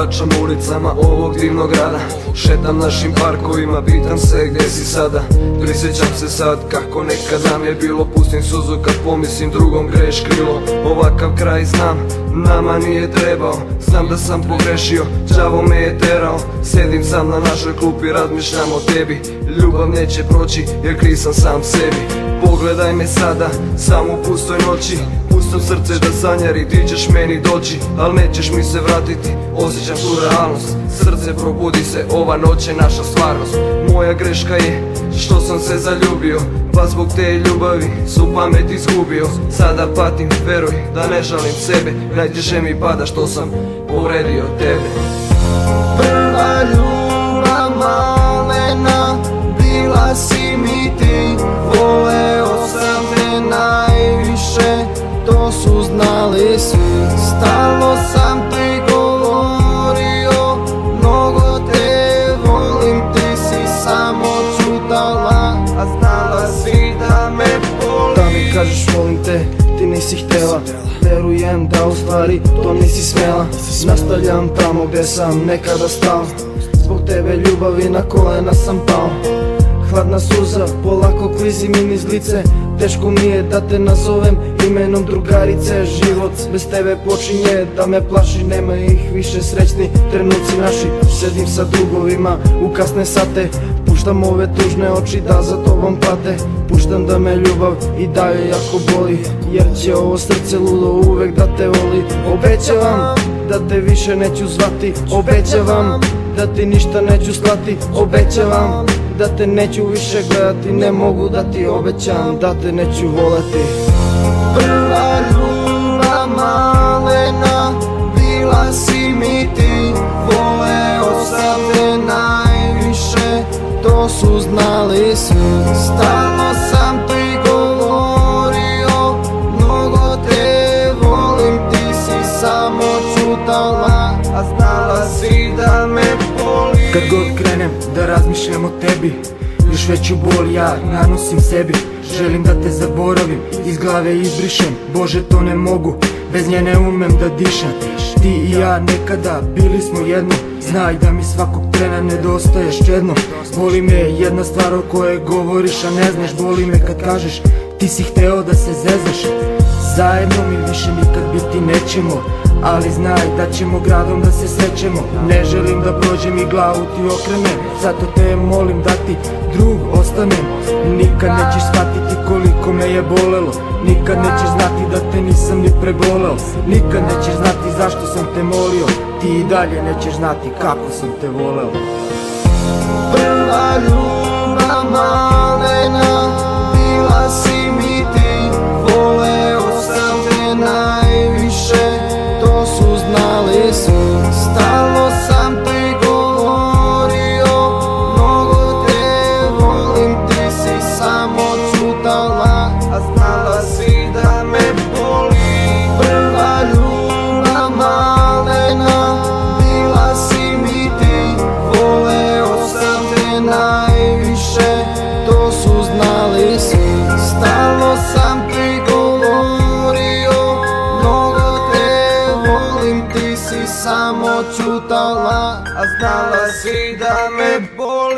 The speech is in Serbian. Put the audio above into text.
Koračam ulicama ovog divnog grada, šetam našim parkovima, pitam se gdje si sada. Prisjećam se sad kako nekad nam je bilo, pustim suzu kad pomislim drugom greš krilo. Ovakav kraj znam, nama nije trebao, znam da sam pogrešio, đavo me je terao. Sedim sam na našoj klupi, razmišljam o tebi, ljubav neće proći jer kriv sam sam sebi. Pogledaj me sada, samo u pustoj noći, pusto srce da sanjari, ti ćeš meni doći, al nećeš mi se vratiti, osjećam tu realnost. Srce probudi se, ova noć je naša stvarnost. Moja greška je što sam se zaljubio, pa zbog te ljubavi su pamet izgubio. Sada patim, veruj da ne žalim sebe, najteže mi pada što sam povredio tebe. Prva ljubav malena, bila si mi ti, voleo sam te najviše, to su znali svi. Stalno sam ti govorio, mnogo te volim, ti si samo čutala, a znala si da me boli. Da mi kažeš volim te, ti nisi htjela, verujem da u stvari to nisi smjela. Nastavljam tamo gdje sam nekada stao, zbog tebe ljubavi na kolena sam pao. Hladna suza polako klizi mi niz lice, teško mi je da te nazovem imenom drugarice. Život bez tebe počinje da me plaši, nema ih više, srećni trenuci naši. Sedim sa drugovima u kasne sate, puštam ove tužne oči da za tobom pate. Puštam da me ljubav i dalje jako boli, jer će ovo srce ludo uvek da te voli. Obećavam da te više neću zvati, obećavam da ti ništa neću slati, obećavam da te neću više gledati, ne mogu da ti obećam da te neću voleti. Prva ljubav malena, bila si mi ti, voleo sam te najviše, to su znali svi. Stalno sam ti govorio, mnogo te volim, ti si samo čutala, a znala si da me boli. Kad god krenem da razmišljam o tebi, još veću bol ja nanosim sebi. Želim da te zaboravim, iz glave izbrišem, Bože to ne mogu, bez nje ne umem da dišem. Ti i ja nekada bili smo jedno, znaj da mi svakog trena nedostaješ jedno. Boli me jedna stvar o kojoj govoriš, a ne znaš, boli me kad kažeš ti si hteo da se zezaš. Zajedno mi više nikad biti nećemo, ali znaj da ćemo gradom da se srećemo. Ne želim da prođem i glavu ti okrenem, zato te molim da ti drug ostanem. Nikad nećeš shvatiti koliko me je bolelo, nikad nećeš znati da te nisam ni preboleo. Nikad nećeš znati zašto sam te molio, ti i dalje nećeš znati kako sam te voleo. Prva ljubav malena, bila si mi ti, voleo sam te najviše, to su znali svi. Stalno sam ti govorio, mnogo te volim, ti si samo čutala, a znala si da me boli. Prva ljubav malena, bila si mi ti, voleo sam te najviše, to su znali svi. Stalno sam ti govorio, mnogo te volim, ti si samo čutala, a znala si da me boli.